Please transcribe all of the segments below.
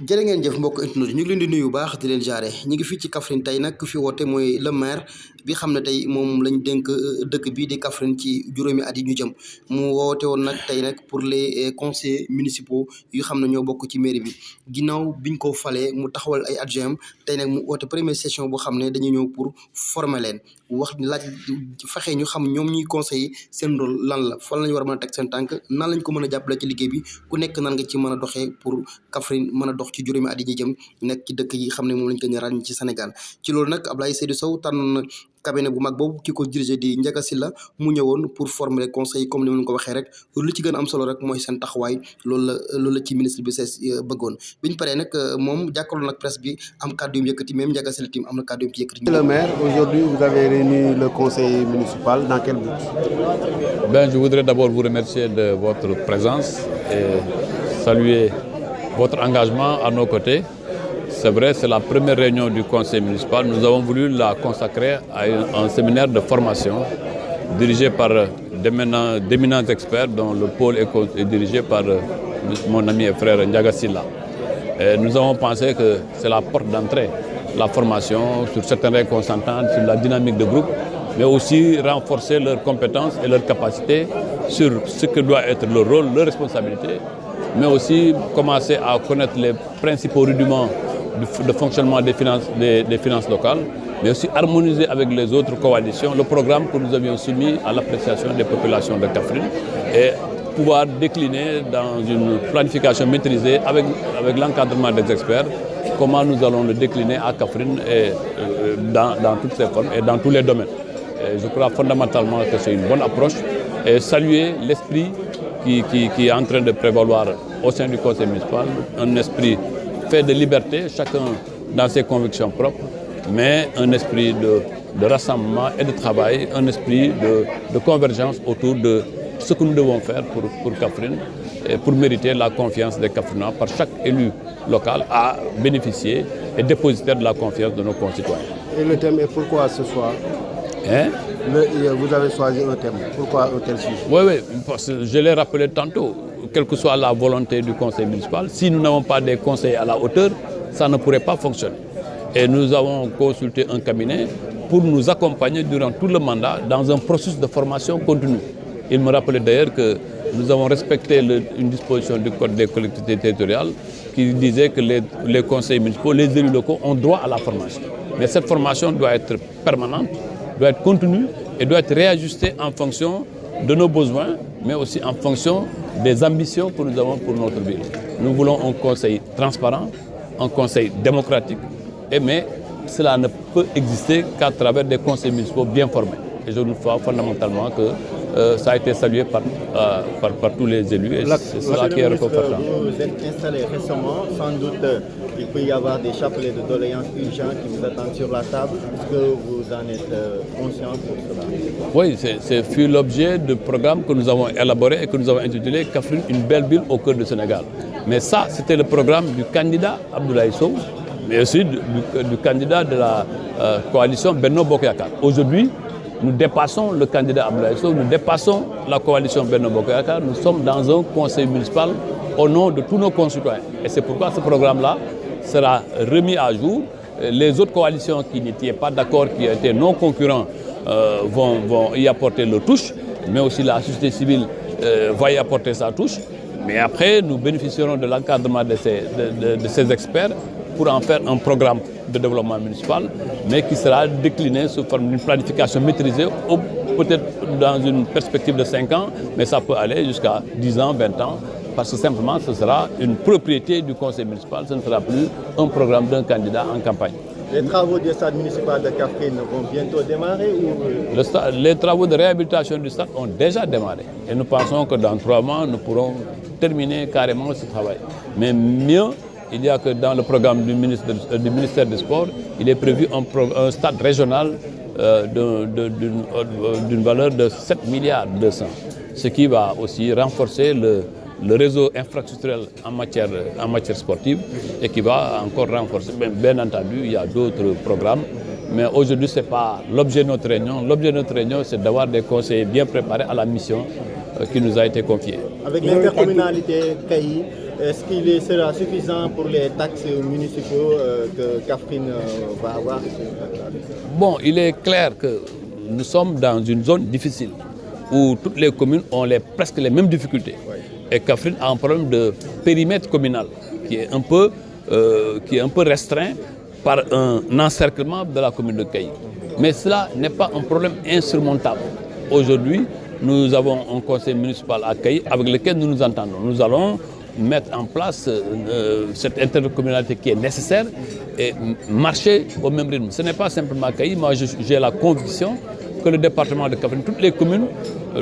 jërë ngeen jëf mbokk internet ñu ngi leen di nuyu bu baax di leen jaare ñu ngi fii ci Kaffrine tey nag ku fi woote mooy le maire bi xam ne tey moom lañ dénk dëkk bii di Kaffrine ci juróomi at yi ñu jëm mu woote woon nag tey nag pour les conseillers municipaux yu xam ne ñoo bokk ci mairie bi ginnaaw biñ ko falee mu taxawal ay adjoint tey nag mu woote première session boo xam ne dañuy ñëw pour former leen wax laaj fexe ñu xam ñoom ñuy conseiller seen rôle lan la fan lañu war a mën a teg seen tànk nan lañ ko mën a jàppale ci liggéey bi ku nekk nan nga ci mën a doxee pour Kaffrine mën a dox ci juróomi at yi ñu jëm nekk ci dëkk yi xam ne moom lañ ko ñu ràññ ci Sénégal ci loolu nag Abdoulaye Seydou Sow tànn cabinet bu mag boobu ki ko dirigé di Ndiaga Sylla mu ñëwoon pour former les conseils comme ni ma leen ko waxee rek lu ci gën a am solo rek mooy seen taxawaay loolu la ci ministre bi sees bëggoon biñu paree nag moom jàkkaarloo nag presse bi am kàddu yu mu yëkkati même Ndiaga Sylla tim am na kàddu yu mu ci yëkkati. Monsieur le maire, aujourd'hui vous avez réuni le conseil municipal dans quel but? Je voudrais d'abord vous remercier de votre présence et saluer votre engagement à nos côtés. C'est vrai, c'est la première réunion du conseil municipal. Nous avons voulu la consacrer à un séminaire de formation dirigé par d'éminents experts dont le pôle est dirigé par mon ami et frère Ndiaga Sylla. Et nous avons pensé que c'est la porte d'entrée, la formation sur certaines règles constantes, sur la dynamique de groupe, mais aussi renforcer leurs compétences et leurs capacités sur ce que doit être leur rôle, leur responsabilité, mais aussi commencer à connaître les principaux rudiments de fonctionnement des finances locales, mais aussi harmoniser avec les autres coalitions le programme que nous avions soumis à l'appréciation des populations de Kaffrine et pouvoir décliner dans une planification maîtrisée avec l'encadrement des experts comment nous allons le décliner à Kaffrine et dans toutes ses formes et dans tous les domaines. Et je crois fondamentalement que c'est une bonne approche et saluer l'esprit qui est en train de prévaloir au sein du conseil municipal, un esprit fait de liberté, chacun dans ses convictions propres, mais un esprit de rassemblement et de travail, un esprit de convergence autour de ce que nous devons faire pour Kaffrine et pour mériter la confiance des Kaffrinois par chaque élu local à bénéficier et dépositaire de la confiance de nos concitoyens. Et le thème est pourquoi ce soir? Vous avez choisi un thème. Pourquoi un tel sujet? Oui, parce que je l'ai rappelé tantôt. Quelle que soit la volonté du conseil municipal, si nous n'avons pas des conseils à la hauteur, ça ne pourrait pas fonctionner. Et nous avons consulté un cabinet pour nous accompagner durant tout le mandat dans un processus de formation continue. Il me rappelait d'ailleurs que nous avons respecté une disposition du Code des collectivités territoriales qui disait que les conseils municipaux, les élus locaux ont droit à la formation. Mais cette formation doit être permanente, doit être continue et doit être réajustée en fonction de nos besoins, mais aussi en fonction des ambitions que nous avons pour notre ville. Nous voulons un conseil transparent, un conseil démocratique, mais cela ne peut exister qu'à travers des conseils municipaux bien formés. Et je nous crois fondamentalement que ça a été salué par tous les élus et c'est cela qui est réconfortant. Vous êtes installé récemment, sans doute il peut y avoir des chapelets de doléances urgents qui vous attendent sur la table. Est-ce que vous en êtes conscient pour cela? Oui, c'est fut l'objet du programme que nous avons élaboré et que nous avons intitulé Kaffrine, une belle ville au cœur du Sénégal. Mais ça, c'était le programme du candidat Abdoulaye Sow, mais aussi du candidat de la coalition Benno Bokk Yakaar. Aujourd'hui, nous dépassons le candidat Abdoulaye Sow, nous dépassons la coalition Benno Bokk Yakaar, nous sommes dans un conseil municipal au nom de tous nos concitoyens. Et c'est pourquoi ce programme-là sera remis à jour. Les autres coalitions qui n'étaient pas d'accord, qui étaient non concurrents, vont y apporter leur touche, mais aussi la société civile va y apporter sa touche. Mais après, nous bénéficierons de l'encadrement de ces experts pour en faire un programme de développement municipal, mais qui sera décliné sous forme d'une planification maîtrisée, peut-être dans une perspective de 5 ans, mais ça peut aller jusqu'à 10 ans, 20 ans, parce que simplement ce sera une propriété du conseil municipal, ce ne sera plus un programme d'un candidat en campagne. Les travaux du stade municipal de Kaffrine vont bientôt démarrer ou... Les travaux de réhabilitation du stade ont déjà démarré et nous pensons que dans 3 mois, nous pourrons terminer carrément ce travail. Mais mieux, il y a que dans le programme du ministère des Sports, il est prévu un stade régional d'une valeur de 7 milliards 200, ce qui va aussi renforcer le réseau infrastructurel en matière sportive et qui va encore renforcer. Bien entendu, il y a d'autres programmes, mais aujourd'hui, ce n'est pas l'objet de notre réunion. L'objet de notre réunion, c'est d'avoir des conseillers bien préparés à la mission qui nous a été confiée. Avec l'intercommunalité CAI, Est-ce qu'il sera suffisant pour les taxes municipaux que Kaffrine va avoir? Bon, il est clair que nous sommes dans une zone difficile où toutes les communes ont presque les mêmes difficultés. Oui. Et Kaffrine a un problème de périmètre communal qui est un peu restreint par un encerclement de la commune de Kayi. Mais cela n'est pas un problème insurmontable. Aujourd'hui, nous avons un conseil municipal à Kayi avec lequel nous nous entendons. Nous allons mettre en place cette intercommunalité qui est nécessaire et marcher au même rythme. Ce n'est pas simplement Kayi. Moi, j'ai la conviction que le département de Kaffrine, toutes les communes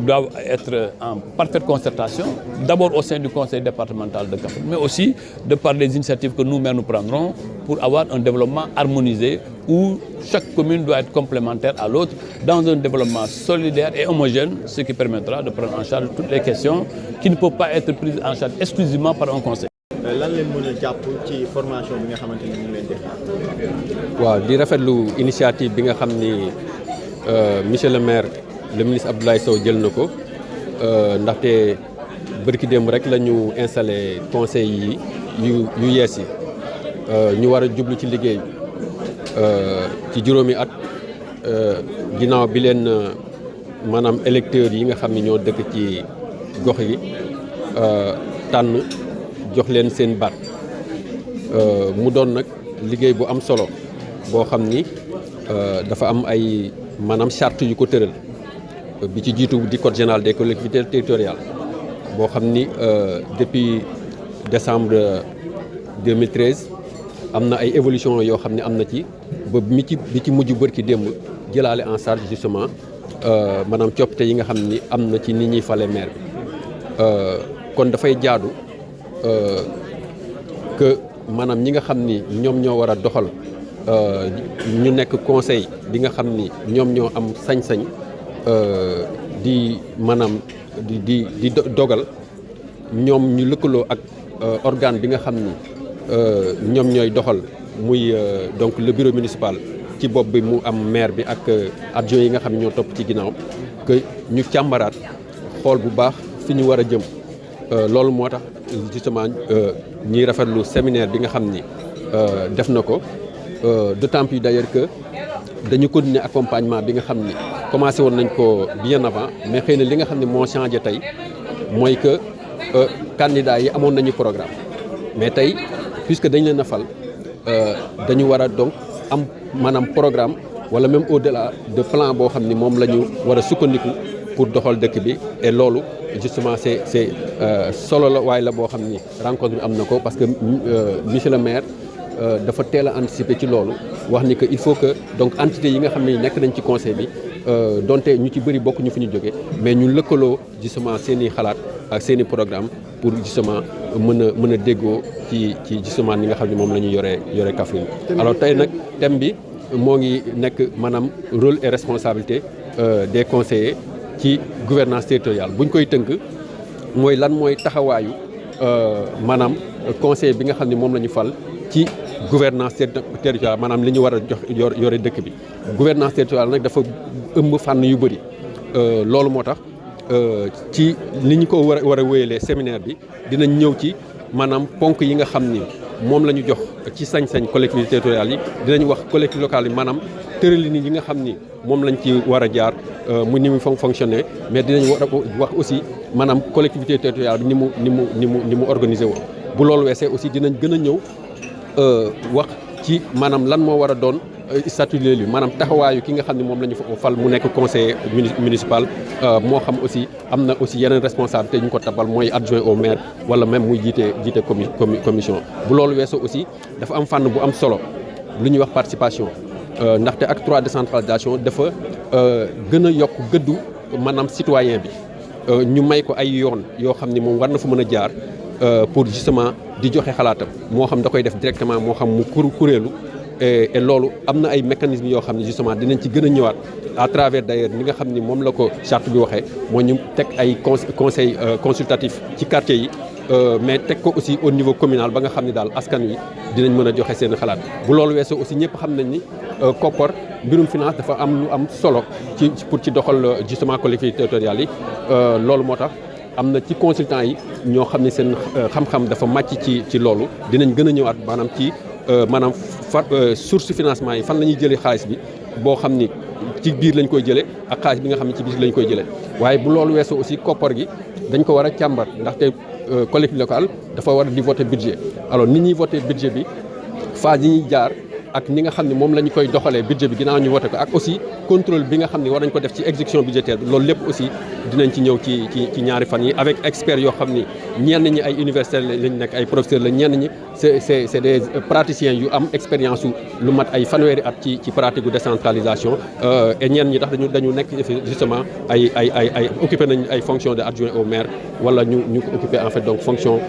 doivent être en parfaite concertation, d'abord au sein du conseil départemental de Kaffrine, mais aussi de par les initiatives que nous-mêmes nous prendrons pour avoir un développement harmonisé où chaque commune doit être complémentaire à l'autre dans un développement solidaire et homogène, ce qui permettra de prendre en charge toutes les questions qui ne peuvent pas être prises en charge exclusivement par un conseil. lan leen mën a jàpp ci formation bi nga xamante ni ñu leen di xaar. waaw di rafetlu initiative bi nga xam ni monsieur le maire le ministre Abdoulaye Sow jël na ko ndaxte bërki démb rek la ñu installé conseil yi yu yees yi ñu war a jublu ci liggéey ci juróomi at ginnaaw bi leen maanaam électeurs yi nga xam ni ñoo dëkk ci gox yi tànn jox leen seen baat mu doon nag liggéey bu am solo boo xam ni dafa am ay maanaam charte yu ko tëral bi ci jiitu di code général des collectivités territoriales boo xam ni depuis décembre 2013 am na ay évolution yoo xam ne am na ci ba bi ci mujj bërki démb jëlaale en charge justement maanaam coppite yi nga xam ni am na ci nit ñuy fale maire bi kon dafay jaadu que maanaam ñi nga xam ni ñoom ñoo war a doxal ñu nekk conseil bi nga xam ni ñoom ñoo am sañ-sañ di maanaam di dogal ñoom ñu lëkkaloo ak organe bi nga xam ni ñoom ñooy doxal muy donc le bureau municipal ci bopp bi mu am maire bi ak adjoint yi nga xam ne ñoo topp ci ginnaaw que ñu càmbaraat xool bu baax fi ñu war a jëm loolu moo tax justement ñuy rafetlu séminaire bi nga xam ni def na ko d'autant plus d'ailleurs que dañu continuer accompagnement bi nga xam ni commencé woon nañ ko bien avant mais xëy na li nga xam ne moo changé tey mooy que candidats yi amoon nañu programme mais tey puisque dañ leen a fal dañu war a donc am maanaam programme wala même au-delà de plan boo xam ni moom la ñu war a sukkandiku pour doxal dëkk bi et loolu justement c'est solo la waaye la boo xam ni rencontre bi am na ko parce que monsieur le maire dafa teel a anticiper ci loolu wax ni que il faut que donc entité yi nga xam ne nekk nañ ci conseil bi donte ñu ci bëri bokk ñu fi ñu jóge mais ñu lëkkaloo justement seen i xalaat ak seen i programme pour justement mën a déggoo ci justement ni nga xam ne moom la ñu yore Kaffrine alors tey nag thème bi moo ngi nekk maanaam rôle et responsabilité des conseillers ci gouvernance territoriale bu ñu koy tënk mooy lan mooy taxawaayu maanaam conseil bi nga xam ne moom la ñu fal ci gouvernance territoriale maanaam li ñu war a jox yore dëkk bi gouvernance territoriale nag dafa ëmb fànn yu bëri loolu moo tax ci li ñu ko war a wéyalee séminaire bi dinañ ñëw ci maanaam ponk yi nga xam ni moom la ñu jox ci sañ-sañ collectivités territoriales yi dinañ wax collectivités locales yi maanaam tëralin yi nga xam ni moom lañ ci war a jaar mu ni mu fonctionner mais dinañ war a wax aussi maanaam collectivité territoriale bi ni mu organisé woo bu loolu weesee aussi dinañ gën a ñëw wax ci maanaam lan moo war a doon statut de l'élu maanaam taxawaayu ki nga xam ne moom la ñu fal mu nekk conseiller municipal moo xam aussi am na aussi yeneen responsabilité ñu ko tabal mooy adjoint au maire wala même muy jiite commission bu loolu weesoo aussi dafa am fànn bu am solo lu ñuy wax participation ndaxte acte 3 décentralisation dafa gën a yokk gëddu maanaam citoyen bi ñu may ko ay yoon yoo xam ne moom war na fa mën a jaar pour justement di joxe xalaatam moo xam da koy def directement moo xam mu kuréelu et loolu am na ay mécanismes yoo xam ne justement dinañ ci gën a ñëwaat à travers d'ailleurs ni nga xam ni moom la ko charte bi waxee moo ñu teg ay conseil consultatif ci quartier yi mais teg ko aussi au niveau communal ba nga xam ne daal askan wi dinañ mën a joxe seen xalaat bu loolu weesoo aussi ñëpp xam nañ ni koppar mbirum finance dafa am lu am solo ci doxal justement collectivités territoriales yi loolu moo tax am na ci consultant yi ñoo xam ne seen xam-xam dafa màcc ci loolu dinañ gën a ñëwaat maanaam ci maanaam source financement yi fan la ñuy jëlee xaalis bi boo xam ni ci biir lañ koy jëlee ak xaalis bi nga xam ne ci biir lañ koy jëlee waaye bu loolu weesoo aussi koppar gi dañ ko war a càmbar ndaxte collectivité locale dafa war a di voter budget alors nit ñuy voter budget bi phase yi ñuy jaar ak ñi nga xam ne moom la ñu koy doxalee budget bi ginnaaw ñu voté ko ak aussi contrôle bi nga xam ne war nañ ko def ci exécution budgétaire bi loolu lépp aussi dinañ ci ñëw ci ñaari fan yi avec experts yoo xam ni ñenn ñi ay universitaires lañ nekk ay professeurs la ñenn ñi c'est des praticiens yu am expérience su lu mat ay fanweeri at ci pratique gu décentralisation et ñenn ñi tax dañu nekk justement ay occupé nañ ay fonctions de adjoint au maire wala ñu ko occupé en fait donc fonction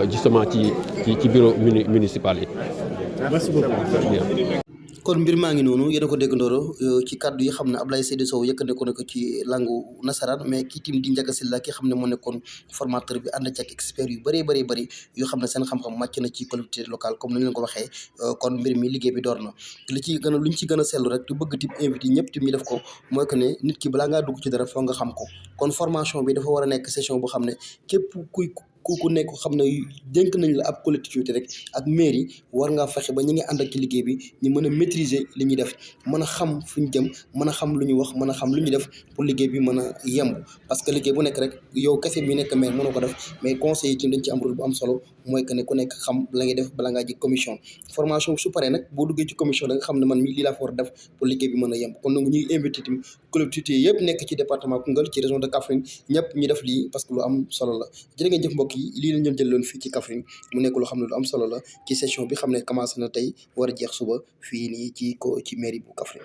justement ci bureau municipal yi. Merci beaucoup. kon mbir maa ngi noonu yéen a ko dégg ndooro ci kàddu yi xam ne Ablaye Seydou Sow yëkkandeko na ko ci langu nasaraan mais kii tim di Ndiaga Sylla ki xam ne moo nekkoon formateur bi ànd ci ak experts yu bëree bëri yoo xam ne seen xam-xam màcc na ci collectivité locale comme ni leen ko waxee kon mbir mi liggéey bi door na lu ñu ci gën a seetlu rek te bëgg tim invité ñëpp tim ñu def ko mooy que ne nit ki balaa ngaa dugg ci dara foog nga xam ko kon formation bi dafa war a nekk session boo xam ne képp ku nekk xam ne dénk nañ la ab collectivité rek ak mairie war ngaa fexe ba ñi ngi ànd ak ci liggéey bi ñu mën a maîtriser li ñuy def mën a xam fu ñu jëm mën a xam lu ñu wax mën a xam lu ñu def pour liggéey bi mën a yemb parce que liggéey bu nekk rek yow kese bi nekk maire mënoo ko def mais conseil yi ci dañ ci am rôle bu am solo mooy que ne ku nekk xam la ngay def bala ngaa ji commission formation su paree nag boo duggee ci commission da nga xam ne man mi lii laa fa war a def pour liggéey bi mën a yemb kon nag ñuy invité tamit collectivité yëpp nekk ci département Koungheul ci région de Kaffrine ñëpp ñu def lii parce que lu am solo la jërë ngeen jëf mbokk yi lii lañ leen jël loon fii ci Kaffrine mu nekk loo xam ne lu am solo la ci session bi xam ne commencé na tey war a jeex suba fii nii ci mairie bu Kaffrine